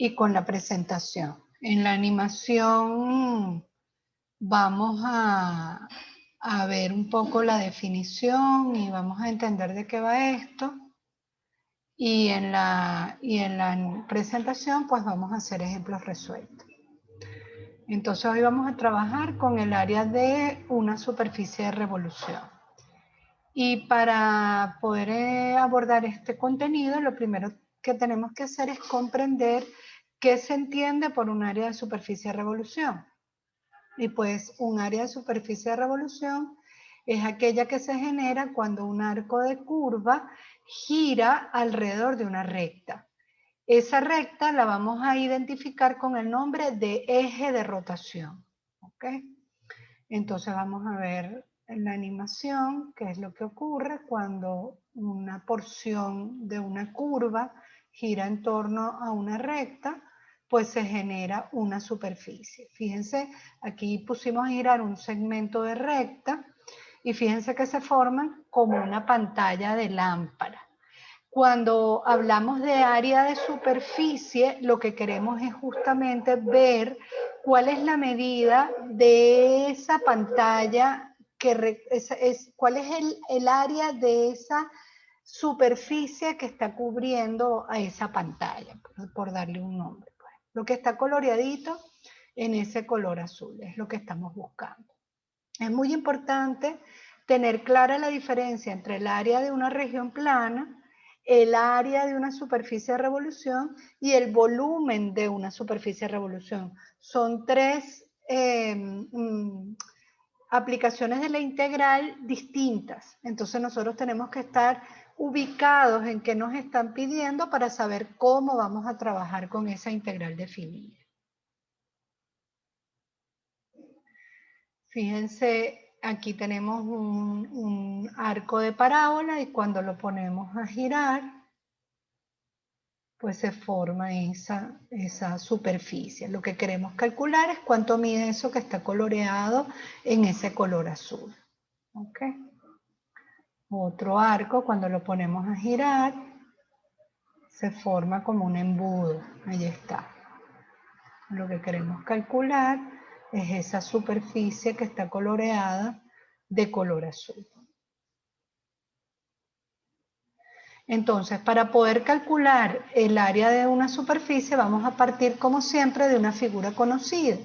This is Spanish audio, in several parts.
y con la presentación. En la animación vamos a ver un poco la definición y vamos a entender de qué va esto. Y en la presentación pues vamos a hacer ejemplos resueltos. Entonces hoy vamos a trabajar con el área de una superficie de revolución. Y para poder abordar este contenido, lo primero que tenemos que hacer es comprender qué se entiende por un área de superficie de revolución. Y pues un área de superficie de revolución es aquella que se genera cuando un arco de curva gira alrededor de una recta. Esa recta la vamos a identificar con el nombre de eje de rotación. ¿Ok? Entonces vamos a ver en la animación qué es lo que ocurre cuando una porción de una curva gira en torno a una recta, pues se genera una superficie. Fíjense, aquí pusimos a girar un segmento de recta y fíjense que se forman como una pantalla de lámpara. Cuando hablamos de área de superficie, lo que queremos es justamente ver cuál es la medida de esa pantalla, cuál es el área de esa superficie que está cubriendo a esa pantalla, por darle un nombre. Pues. Lo que está coloreadito en ese color azul es lo que estamos buscando. Es muy importante tener clara la diferencia entre el área de una región plana, el área de una superficie de revolución y el volumen de una superficie de revolución. Son tres aplicaciones de la integral distintas. Entonces nosotros tenemos que estar ubicados en qué nos están pidiendo para saber cómo vamos a trabajar con esa integral definida. Fíjense, aquí tenemos un arco de parábola y cuando lo ponemos a girar, pues se forma esa superficie. Lo que queremos calcular es cuánto mide eso que está coloreado en ese color azul. ¿Ok? Otro arco, cuando lo ponemos a girar, se forma como un embudo. Ahí está. Lo que queremos calcular es esa superficie que está coloreada de color azul. Entonces, para poder calcular el área de una superficie, vamos a partir, como siempre, de una figura conocida.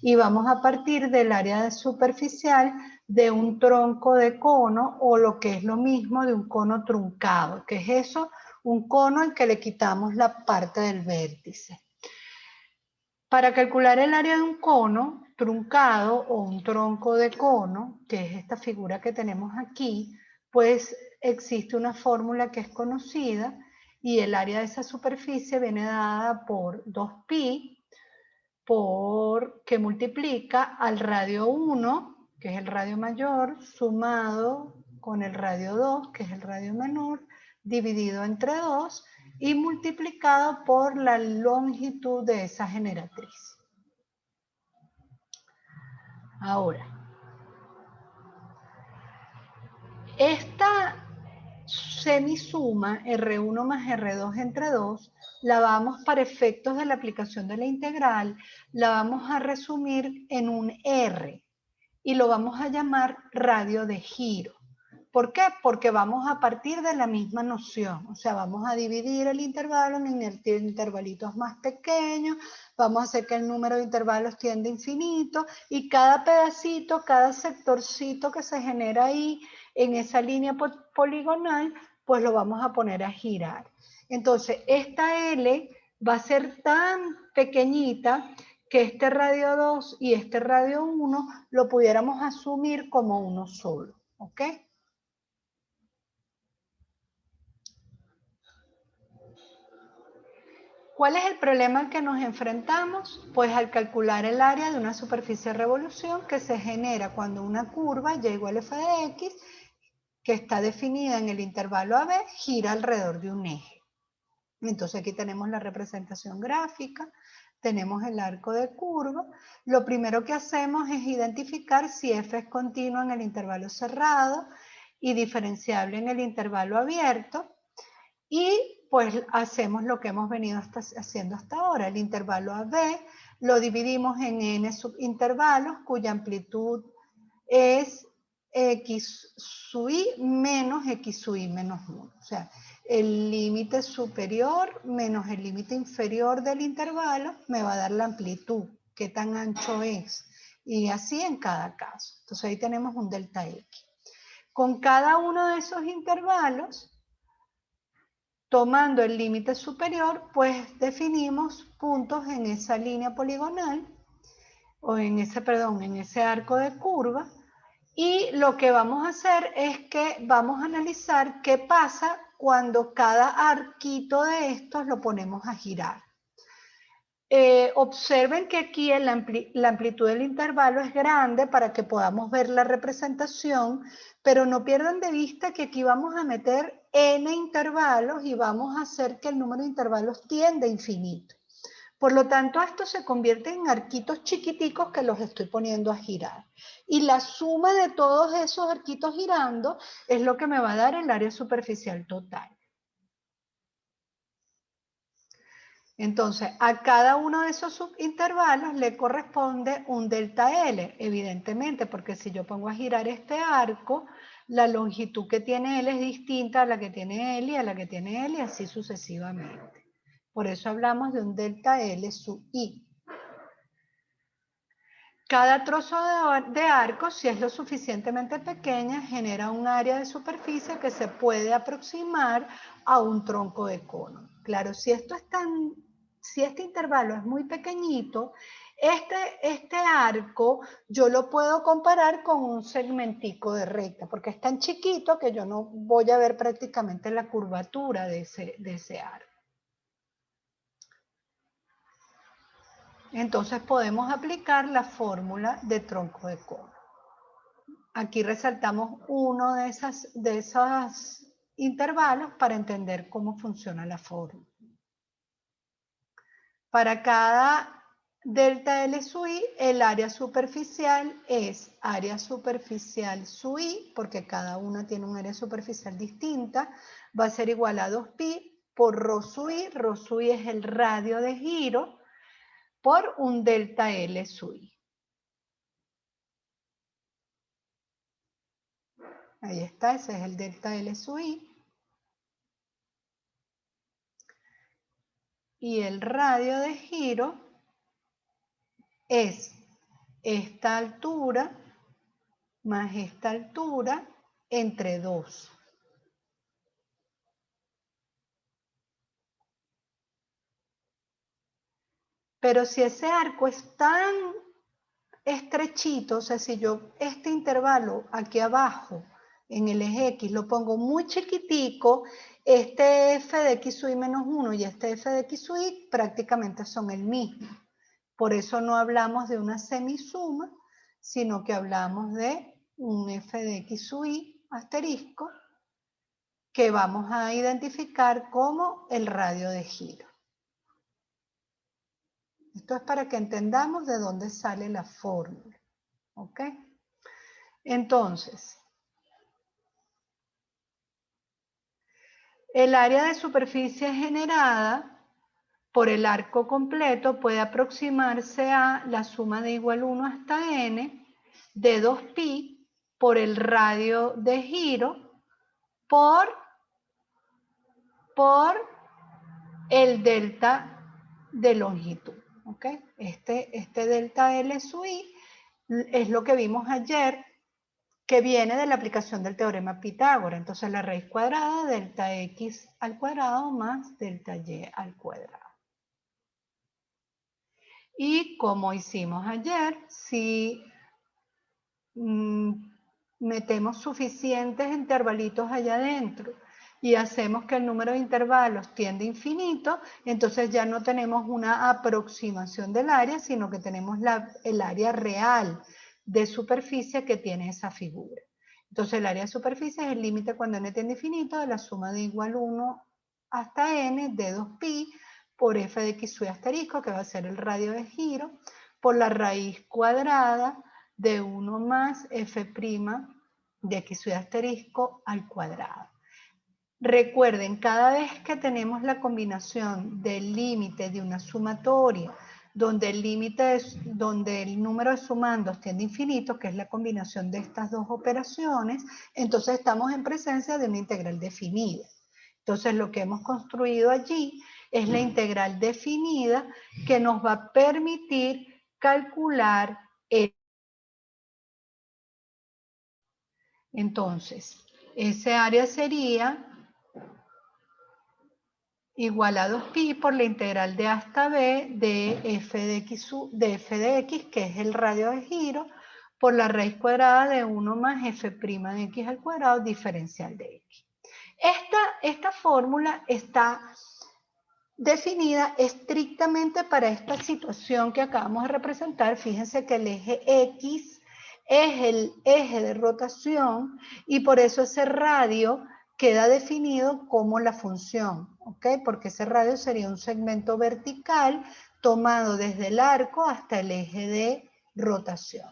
Y vamos a partir del área superficial de un tronco de cono, o lo que es lo mismo de un cono truncado. ¿Qué es eso? Un cono al que le quitamos la parte del vértice. Para calcular el área de un cono truncado o un tronco de cono, que es esta figura que tenemos aquí, pues existe una fórmula que es conocida y el área de esa superficie viene dada por 2pi que multiplica al radio 1, que es el radio mayor, sumado con el radio 2, que es el radio menor, dividido entre 2 y multiplicado por la longitud de esa generatriz. Ahora, esta semisuma R1 más R2 entre 2, la vamos para efectos de la aplicación de la integral, la vamos a resumir en un R y lo vamos a llamar radio de giro. ¿Por qué? Porque vamos a partir de la misma noción, o sea, vamos a dividir el intervalo en intervalitos más pequeños, vamos a hacer que el número de intervalos tienda a infinito y cada pedacito, cada sectorcito que se genera ahí en esa línea poligonal, pues lo vamos a poner a girar. Entonces, esta L va a ser tan pequeñita que este radio 2 y este radio 1 lo pudiéramos asumir como uno solo, ¿ok? ¿Cuál es el problema al que nos enfrentamos? Pues al calcular el área de una superficie de revolución que se genera cuando una curva y igual a f de x, que está definida en el intervalo AB, gira alrededor de un eje. Entonces aquí tenemos la representación gráfica, tenemos el arco de curva. Lo primero que hacemos es identificar si f es continua en el intervalo cerrado y diferenciable en el intervalo abierto. Y pues hacemos lo que hemos venido haciendo hasta ahora. El intervalo AB lo dividimos en n subintervalos cuya amplitud es x sub i menos x sub i menos 1. O sea, el límite superior menos el límite inferior del intervalo me va a dar la amplitud, qué tan ancho es. Y así en cada caso. Entonces ahí tenemos un delta x. Con cada uno de esos intervalos, tomando el límite superior, pues definimos puntos en esa línea poligonal, o en ese arco de curva, y lo que vamos a hacer es que vamos a analizar qué pasa cuando cada arquito de estos lo ponemos a girar. Observen que aquí la amplitud del intervalo es grande para que podamos ver la representación, pero no pierdan de vista que aquí vamos a meter n intervalos y vamos a hacer que el número de intervalos tienda a infinito. Por lo tanto, esto se convierte en arquitos chiquiticos que los estoy poniendo a girar. Y la suma de todos esos arquitos girando es lo que me va a dar el área superficial total. Entonces, a cada uno de esos subintervalos le corresponde un delta L, evidentemente, porque si yo pongo a girar este arco, la longitud que tiene L es distinta a la que tiene L y a la que tiene L y así sucesivamente. Por eso hablamos de un delta L sub I. Cada trozo de arco, si es lo suficientemente pequeña, genera un área de superficie que se puede aproximar a un tronco de cono. Claro, si este intervalo es muy pequeñito, este arco yo lo puedo comparar con un segmentico de recta, porque es tan chiquito que yo no voy a ver prácticamente la curvatura de ese arco. Entonces podemos aplicar la fórmula de tronco de cono. Aquí resaltamos uno de esos intervalos para entender cómo funciona la fórmula. Para cada delta L sub i, el área superficial es área superficial sub i, porque cada una tiene un área superficial distinta, va a ser igual a 2pi por rho sub i es el radio de giro, por un delta L sub i. Ahí está, ese es el delta L sub i. Y el radio de giro es esta altura más esta altura entre 2. Pero si ese arco es tan estrechito, o sea, si yo este intervalo aquí abajo en el eje X lo pongo muy chiquitico, este f de x sub i menos 1 y este f de x sub i prácticamente son el mismo. Por eso no hablamos de una semisuma, sino que hablamos de un f de x sub i asterisco que vamos a identificar como el radio de giro. Esto es para que entendamos de dónde sale la fórmula. ¿Ok? Entonces, el área de superficie generada por el arco completo puede aproximarse a la suma de igual 1 hasta n de 2pi por el radio de giro por el delta de longitud. ¿Okay? Este delta L sub i es lo que vimos ayer, que viene de la aplicación del teorema Pitágoras. Entonces la raíz cuadrada de delta x al cuadrado más delta y al cuadrado. Y como hicimos ayer, si metemos suficientes intervalitos allá adentro y hacemos que el número de intervalos tiende a infinito, entonces ya no tenemos una aproximación del área, sino que tenemos el área real de superficie que tiene esa figura. Entonces el área de superficie es el límite cuando n tiende a infinito de la suma de igual 1 hasta n de 2pi por f de x sub asterisco, que va a ser el radio de giro, por la raíz cuadrada de 1 más f' de x sub asterisco al cuadrado. Recuerden, cada vez que tenemos la combinación del límite de una sumatoria, donde el número de sumandos tiende a infinito, que es la combinación de estas dos operaciones, entonces estamos en presencia de una integral definida. Entonces lo que hemos construido allí es la integral definida que nos va a permitir calcular el... Entonces, ese área sería igual a 2pi por la integral de A hasta B de f de x, que es el radio de giro, por la raíz cuadrada de 1 más f' de x al cuadrado diferencial de x. Esta fórmula está definida estrictamente para esta situación que acabamos de representar. Fíjense que el eje X es el eje de rotación y por eso ese radio queda definido como la función, ¿ok? Porque ese radio sería un segmento vertical tomado desde el arco hasta el eje de rotación.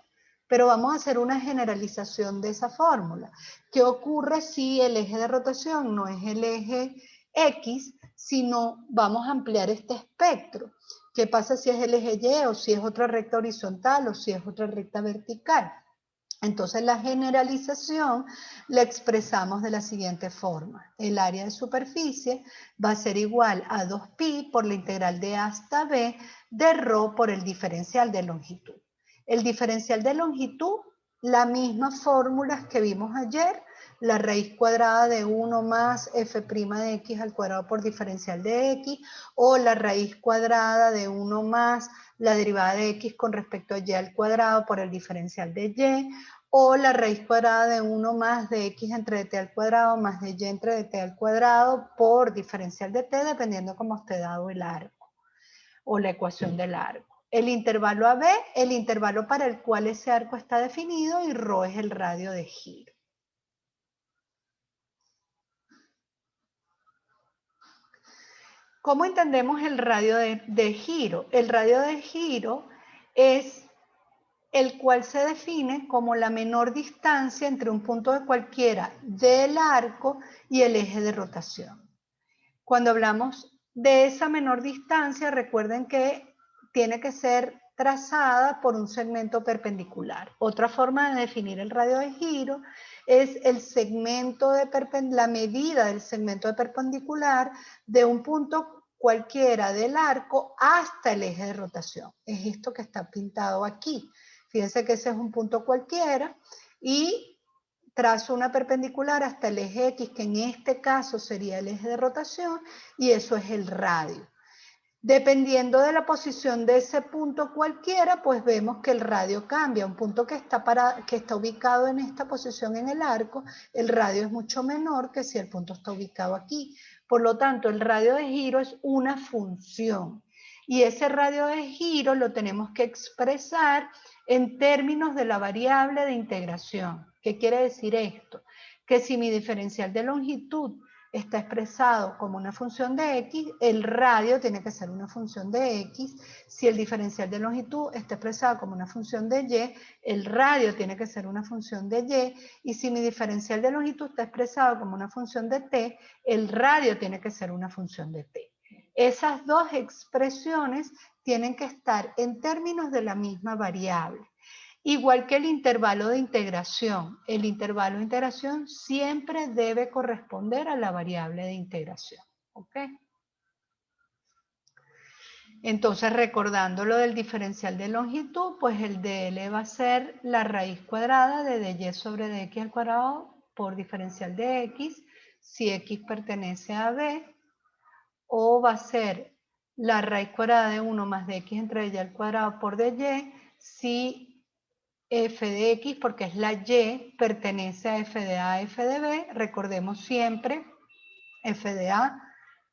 Pero vamos a hacer una generalización de esa fórmula. ¿Qué ocurre si el eje de rotación no es el eje X, sino vamos a ampliar este espectro? ¿Qué pasa si es el eje Y o si es otra recta horizontal o si es otra recta vertical? Entonces la generalización la expresamos de la siguiente forma. El área de superficie va a ser igual a 2pi por la integral de A hasta B de ρ por el diferencial de longitud. El diferencial de longitud, las mismas fórmulas que vimos ayer, la raíz cuadrada de 1 más f' de x al cuadrado por diferencial de x, o la raíz cuadrada de 1 más la derivada de x con respecto a y al cuadrado por el diferencial de y, o la raíz cuadrada de 1 más de x entre t al cuadrado más de y entre t al cuadrado por diferencial de t, dependiendo cómo esté dado el arco o la ecuación del arco. El intervalo AB, el intervalo para el cual ese arco está definido, y ρ es el radio de giro. ¿Cómo entendemos el radio de giro? El radio de giro es el cual se define como la menor distancia entre un punto de cualquiera del arco y el eje de rotación. Cuando hablamos de esa menor distancia, recuerden que tiene que ser trazada por un segmento perpendicular. Otra forma de definir el radio de giro es el segmento de la medida del segmento de perpendicular de un punto cualquiera del arco hasta el eje de rotación. Es esto que está pintado aquí. Fíjense que ese es un punto cualquiera y trazo una perpendicular hasta el eje X, que en este caso sería el eje de rotación, y eso es el radio. Dependiendo de la posición de ese punto cualquiera, pues vemos que el radio cambia. Un punto que está ubicado en esta posición en el arco, el radio es mucho menor que si el punto está ubicado aquí. Por lo tanto, el radio de giro es una función. Y ese radio de giro lo tenemos que expresar en términos de la variable de integración. ¿Qué quiere decir esto? Que si mi diferencial de longitud está expresado como una función de x, el radio tiene que ser una función de x. Si el diferencial de longitud está expresado como una función de y, el radio tiene que ser una función de y. Y si mi diferencial de longitud está expresado como una función de t, el radio tiene que ser una función de t. Esas dos expresiones tienen que estar en términos de la misma variable. Igual que el intervalo de integración. El intervalo de integración siempre debe corresponder a la variable de integración. ¿Ok? Entonces, recordando lo del diferencial de longitud, pues el dl va a ser la raíz cuadrada de dy sobre dx al cuadrado por diferencial de x, si x pertenece a b, o va a ser la raíz cuadrada de 1 más de x entre y al cuadrado por dy, si f de x, porque es la y, pertenece a f de a, f de b. Recordemos siempre, f de a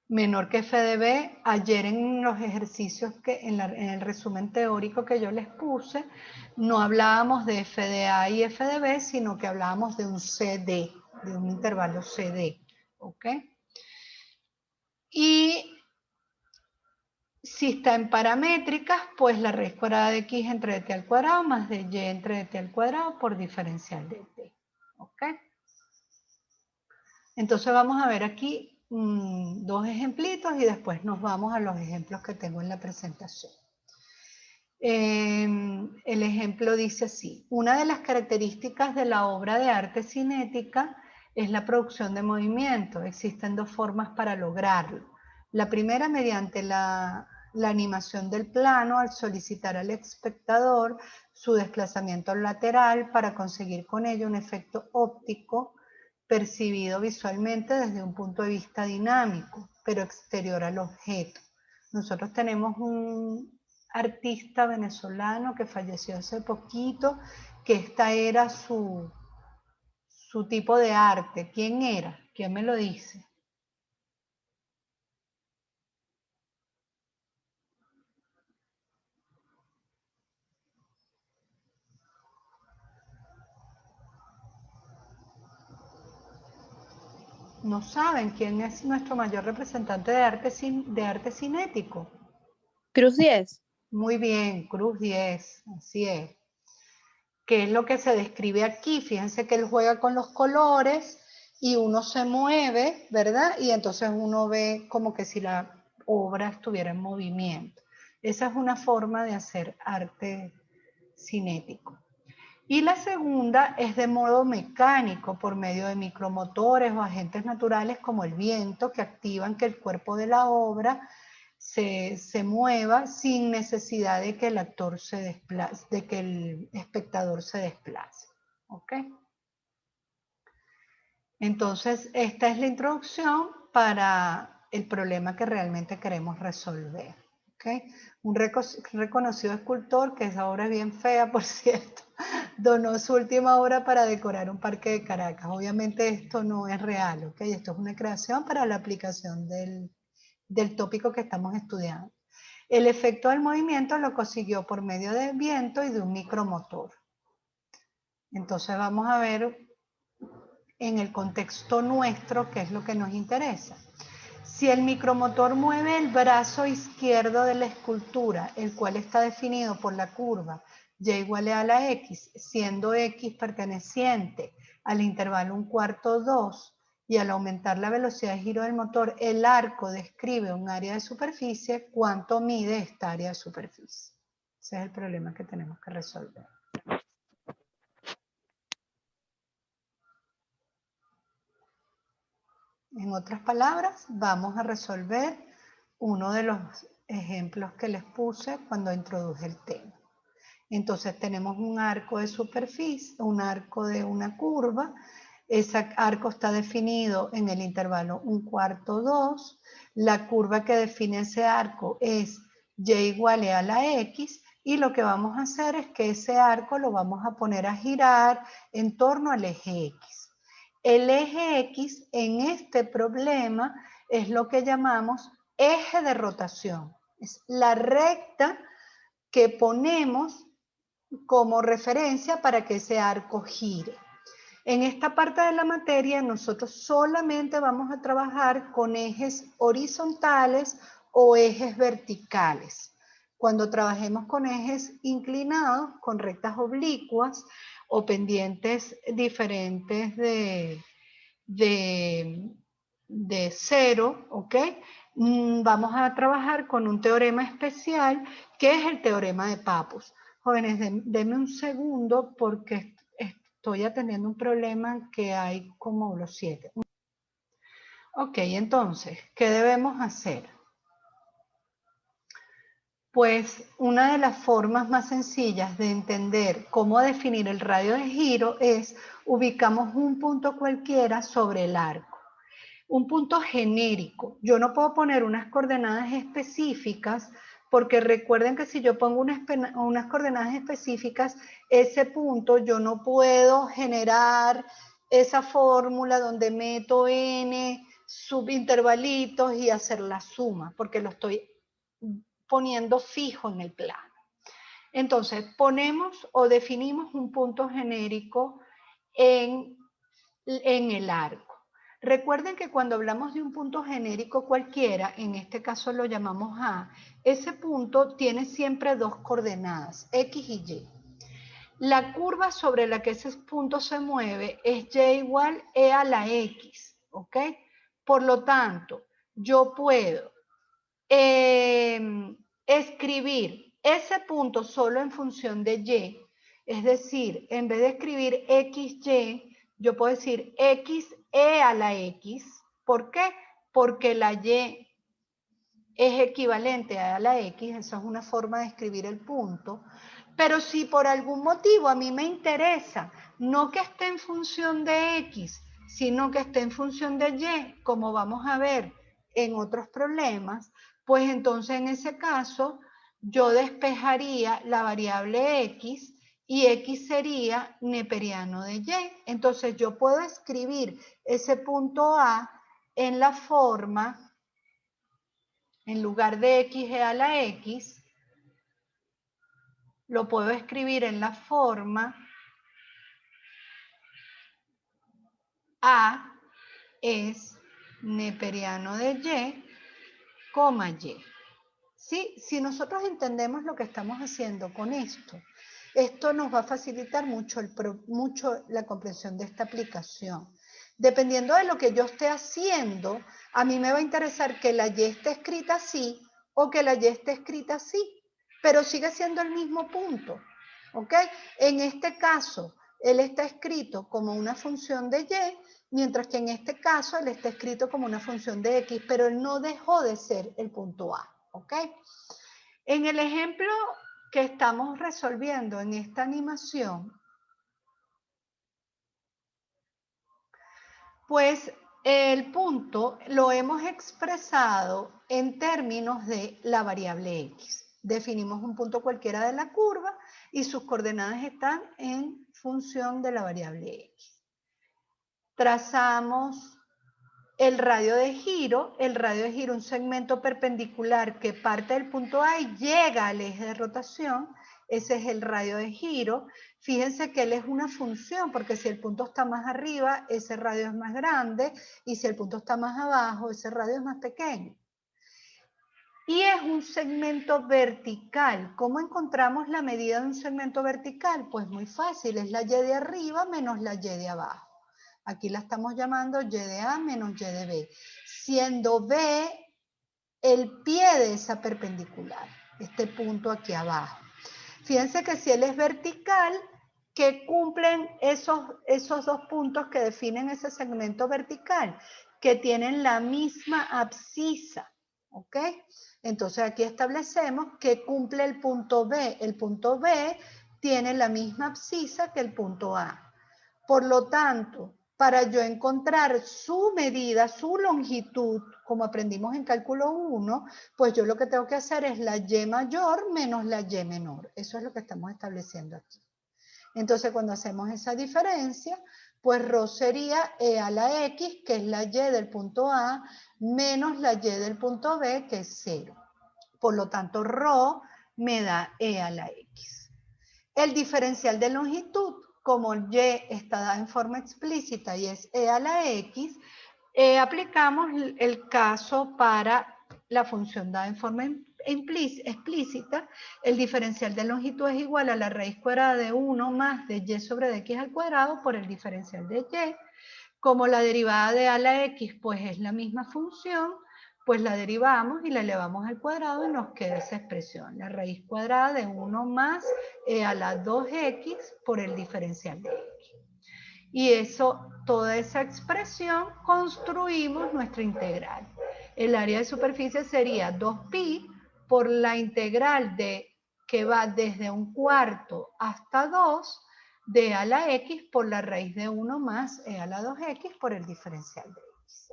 menor que f de b. Ayer en los ejercicios, en el resumen teórico que yo les puse, no hablábamos de f de a y f de b, sino que hablábamos de un CD, de un intervalo CD. ¿Ok? Y si está en paramétricas, pues la raíz cuadrada de x entre t al cuadrado más de y entre t al cuadrado por diferencial de t. ¿Ok? Entonces vamos a ver aquí dos ejemplitos y después nos vamos a los ejemplos que tengo en la presentación. El ejemplo dice así: una de las características de la obra de arte cinética es la producción de movimiento. Existen dos formas para lograrlo. La primera, mediante la animación del plano al solicitar al espectador su desplazamiento lateral para conseguir con ello un efecto óptico percibido visualmente desde un punto de vista dinámico, pero exterior al objeto. Nosotros tenemos un artista venezolano que falleció hace poquito, que esta era su tipo de arte. ¿Quién era? ¿Quién me lo dice? No saben quién es nuestro mayor representante de arte cinético. Cruz Diez. Muy bien, Cruz Diez, así es. ¿Qué es lo que se describe aquí? Fíjense que él juega con los colores y uno se mueve, ¿verdad? Y entonces uno ve como que si la obra estuviera en movimiento. Esa es una forma de hacer arte cinético. Y la segunda es de modo mecánico, por medio de micromotores o agentes naturales como el viento, que activan que el cuerpo de la obra se mueva sin necesidad de que el actor se desplace, de que el espectador se desplace. ¿Ok? Entonces, esta es la introducción para el problema que realmente queremos resolver. ¿Okay? Un reconocido escultor, que esa obra es bien fea, por cierto, donó su última obra para decorar un parque de Caracas. Obviamente esto no es real, ¿ok? Esto es una creación para la aplicación del tópico que estamos estudiando. El efecto del movimiento lo consiguió por medio del viento y de un micromotor. Entonces vamos a ver en el contexto nuestro qué es lo que nos interesa. Si el micromotor mueve el brazo izquierdo de la escultura, el cual está definido por la curva y igual a la x, siendo x perteneciente al intervalo 1/4 2, y al aumentar la velocidad de giro del motor, el arco describe un área de superficie, ¿cuánto mide esta área de superficie? Ese es el problema que tenemos que resolver. En otras palabras, vamos a resolver uno de los ejemplos que les puse cuando introduje el tema. Entonces tenemos un arco de superficie, un arco de una curva. Ese arco está definido en el intervalo 1/4 2. La curva que define ese arco es y igual a la x, y lo que vamos a hacer es que ese arco lo vamos a poner a girar en torno al eje x. El eje X en este problema es lo que llamamos eje de rotación. Es la recta que ponemos como referencia para que ese arco gire. En esta parte de la materia nosotros solamente vamos a trabajar con ejes horizontales o ejes verticales. Cuando trabajemos con ejes inclinados, con rectas oblicuas o pendientes diferentes de cero, ¿ok? Vamos a trabajar con un teorema especial que es el teorema de Pappus. Jóvenes, denme un segundo porque estoy atendiendo un problema que hay como los 7. Ok, entonces, ¿qué debemos hacer? Pues una de las formas más sencillas de entender cómo definir el radio de giro es ubicamos un punto cualquiera sobre el arco. Un punto genérico. Yo no puedo poner unas coordenadas específicas porque recuerden que si yo pongo unas coordenadas específicas, ese punto yo no puedo generar esa fórmula donde meto n subintervalitos y hacer la suma, porque lo estoy poniendo fijo en el plano. Entonces, ponemos o definimos un punto genérico en el arco. Recuerden que cuando hablamos de un punto genérico cualquiera, en este caso lo llamamos A, ese punto tiene siempre dos coordenadas, X y Y. La curva sobre la que ese punto se mueve es Y igual E a la X. ¿ok? Por lo tanto, yo puedo escribir ese punto solo en función de y, es decir, en vez de escribir xy, yo puedo decir xe a la x. ¿Por qué? Porque la y es equivalente a la x, esa es una forma de escribir el punto. Pero si por algún motivo a mí me interesa no que esté en función de x, sino que esté en función de y, como vamos a ver en otros problemas, pues entonces en ese caso yo despejaría la variable x y x sería neperiano de y. Entonces yo puedo escribir ese punto A en la forma, en lugar de x a la x, lo puedo escribir en la forma A es neperiano de y, coma y. ¿Sí? Si nosotros entendemos lo que estamos haciendo con esto nos va a facilitar mucho la comprensión de esta aplicación. Dependiendo de lo que yo esté haciendo, a mí me va a interesar que la y esté escrita así o que la y esté escrita así, pero sigue siendo el mismo punto, ¿ok? En este caso, él está escrito como una función de y, mientras que en este caso él está escrito como una función de x, pero él no dejó de ser el punto A, ¿ok? En el ejemplo que estamos resolviendo en esta animación, pues el punto lo hemos expresado en términos de la variable x. Definimos un punto cualquiera de la curva y sus coordenadas están en función de la variable x. Trazamos el radio de giro, un segmento perpendicular que parte del punto A y llega al eje de rotación, ese es el radio de giro. Fíjense que él es una función, porque si el punto está más arriba, ese radio es más grande, y si el punto está más abajo, ese radio es más pequeño. Y es un segmento vertical. ¿Cómo encontramos la medida de un segmento vertical? Pues muy fácil, es la y de arriba menos la y de abajo. Aquí la estamos llamando y de A menos y de B, siendo B el pie de esa perpendicular, este punto aquí abajo. Fíjense que si él es vertical, que cumplen esos dos puntos que definen ese segmento vertical, que tienen la misma abscisa, ¿ok? Entonces aquí establecemos que cumple el punto B. El punto B tiene la misma abscisa que el punto A. Por lo tanto, para yo encontrar su medida, su longitud, como aprendimos en cálculo 1, pues yo lo que tengo que hacer es la y mayor menos la y menor. Eso es lo que estamos estableciendo aquí. Entonces, cuando hacemos esa diferencia, pues ρ sería e a la x, que es la y del punto A, menos la y del punto B, que es 0. Por lo tanto, ρ me da e a la x. El diferencial de longitud, como y está dada en forma explícita y es e a la x, aplicamos el caso para la función dada en forma explícita. El diferencial de longitud es igual a la raíz cuadrada de 1 más de y sobre de x al cuadrado por el diferencial de y. Como la derivada de a la x pues es la misma función, pues la derivamos y la elevamos al cuadrado y nos queda esa expresión, la raíz cuadrada de 1 más e a la 2x por el diferencial de x. Y eso, toda esa expresión, construimos nuestra integral. El área de superficie sería 2pi por la integral que va desde 1/4 hasta 2 de a la x por la raíz de 1 más e a la 2x por el diferencial de x.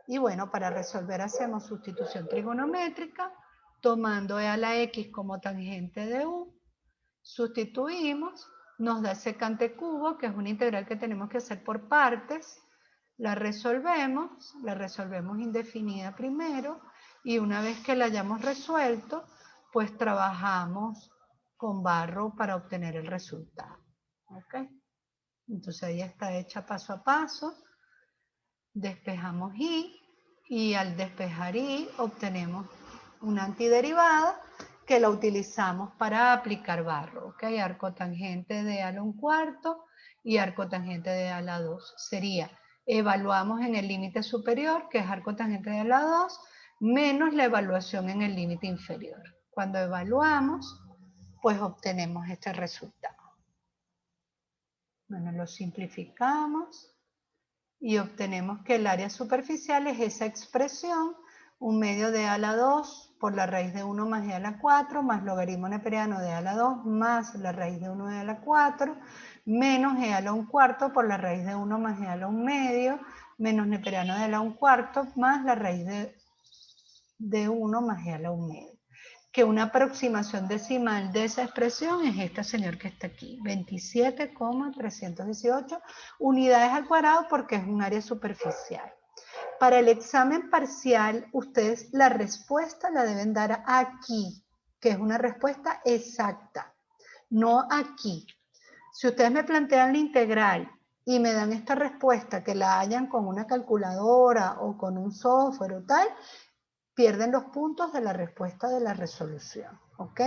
Y bueno, para resolver hacemos sustitución trigonométrica, tomando e a la x como tangente de u, sustituimos, nos da secante cubo, que es una integral que tenemos que hacer por partes, la resolvemos indefinida primero, y una vez que la hayamos resuelto, pues trabajamos con barro para obtener el resultado. ¿Ok? Entonces ahí está hecha paso a paso. Despejamos y al despejar y obtenemos una antiderivada que la utilizamos para aplicar barro. ¿Ok? Arco tangente de a la 1/4 y arco tangente de a la 2. Sería Evaluamos en el límite superior, que es arco tangente de la 2, menos la evaluación en el límite inferior. Cuando evaluamos, pues obtenemos este resultado. Bueno, lo simplificamos y obtenemos que el área superficial es esa expresión, 1 medio de a la 2 por la raíz de 1 más e a la 4, más logaritmo neperiano de a la 2 más la raíz de 1 de a la 4, menos e a la 1 cuarto por la raíz de 1 más e a la 1 medio, menos neperiano de a la 1 cuarto más la raíz de 1 más e a la 1 medio. Que una aproximación decimal de esa expresión es esta, señor, que está aquí, 27,318 unidades al cuadrado, porque es un área superficial. Para el examen parcial, ustedes la respuesta la deben dar aquí, que es una respuesta exacta, no aquí. Si ustedes me plantean la integral y me dan esta respuesta, que la hayan con una calculadora o con un software o tal, pierden los puntos de la respuesta de la resolución, ¿ok?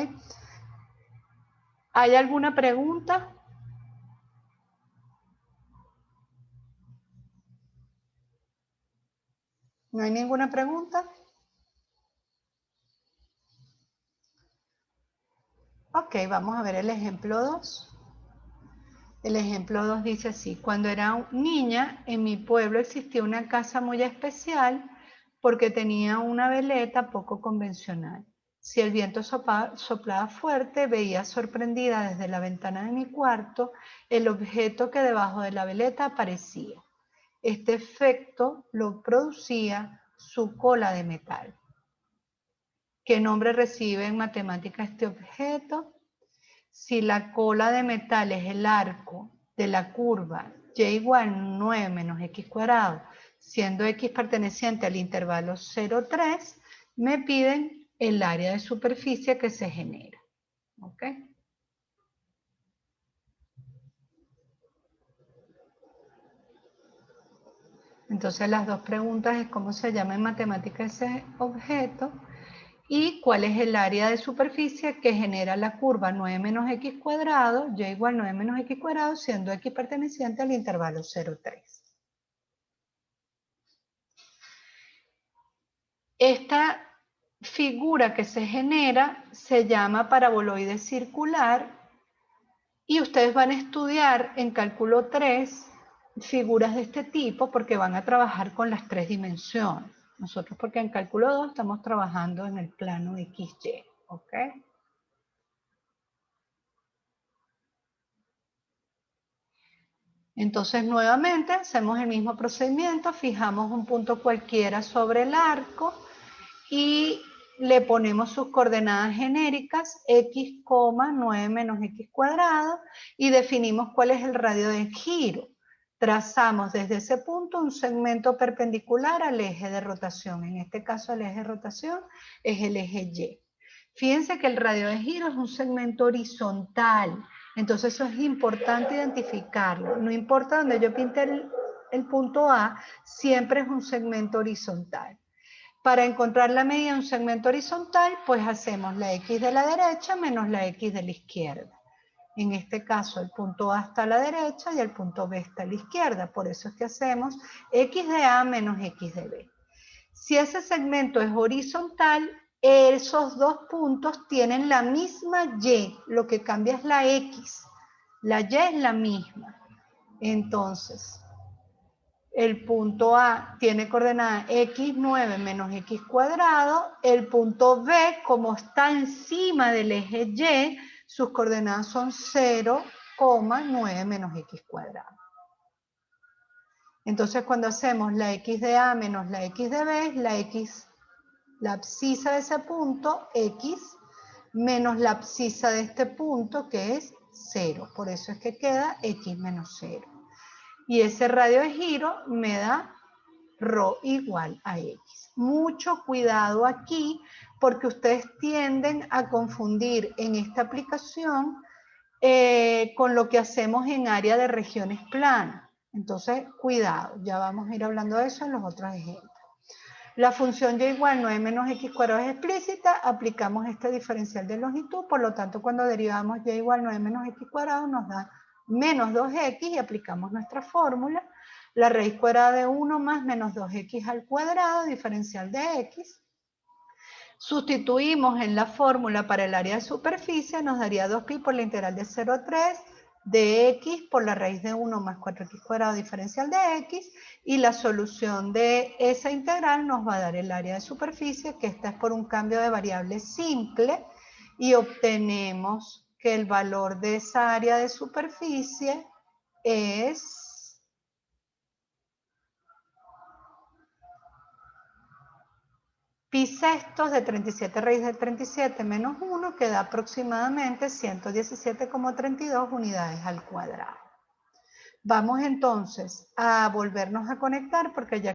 ¿Hay alguna pregunta? ¿No hay ninguna pregunta? Ok, vamos a ver el ejemplo 2. El ejemplo 2 dice así: cuando era niña, en mi pueblo existía una casa muy especial porque tenía una veleta poco convencional. Si el viento soplaba fuerte, veía sorprendida desde la ventana de mi cuarto el objeto que debajo de la veleta aparecía. Este efecto lo producía su cola de metal. ¿Qué nombre recibe en matemática este objeto? Si la cola de metal es el arco de la curva y igual 9 menos x cuadrado, siendo x perteneciente al intervalo 0,3, me piden el área de superficie que se genera. ¿Ok? Entonces las dos preguntas es cómo se llama en matemática ese objeto y cuál es el área de superficie que genera la curva 9 menos x cuadrado, y igual 9 menos x cuadrado, siendo x perteneciente al intervalo 0,3. Esta figura que se genera se llama paraboloide circular y ustedes van a estudiar en cálculo 3 figuras de este tipo porque van a trabajar con las 3 dimensiones. Nosotros porque en cálculo 2 estamos trabajando en el plano XY, ¿ok? Entonces nuevamente hacemos el mismo procedimiento, fijamos un punto cualquiera sobre el arco y le ponemos sus coordenadas genéricas, x, 9 menos x cuadrado, y definimos cuál es el radio de giro. Trazamos desde ese punto un segmento perpendicular al eje de rotación. En este caso el eje de rotación es el eje Y. Fíjense que el radio de giro es un segmento horizontal, entonces eso es importante identificarlo. No importa donde yo pinte el punto A, siempre es un segmento horizontal. Para encontrar la medida de un segmento horizontal, pues hacemos la x de la derecha menos la x de la izquierda. En este caso, el punto A está a la derecha y el punto B está a la izquierda. Por eso es que hacemos x de A menos x de B. Si ese segmento es horizontal, esos dos puntos tienen la misma y. Lo que cambia es la x. La y es la misma. Entonces, el punto A tiene coordenada x9 menos x cuadrado. El punto B, como está encima del eje Y, sus coordenadas son 0,9 menos x cuadrado. Entonces, cuando hacemos la x de A menos la x de B, la abscisa de ese punto, x, menos la abscisa de este punto, que es 0. Por eso es que queda x menos 0. Y ese radio de giro me da ρ igual a x. Mucho cuidado aquí, porque ustedes tienden a confundir en esta aplicación con lo que hacemos en área de regiones planas. Entonces, cuidado, ya vamos a ir hablando de eso en los otros ejemplos. La función y igual 9 menos x cuadrado es explícita, aplicamos este diferencial de longitud, por lo tanto cuando derivamos y igual 9 menos x cuadrado nos da menos 2x y aplicamos nuestra fórmula. la raíz cuadrada de 1 más menos 2x al cuadrado, diferencial de x. Sustituimos en la fórmula para el área de superficie, nos daría 2pi por la integral de 0 a 3 de x por la raíz de 1 más 4x cuadrado diferencial de x, y la solución de esa integral nos va a dar el área de superficie, que esta es por un cambio de variable simple, y obtenemos que el valor de esa área de superficie es pi sextos de 37 raíz de 37 menos 1, que da aproximadamente 117,32 unidades al cuadrado. Vamos entonces a volvernos a conectar porque ya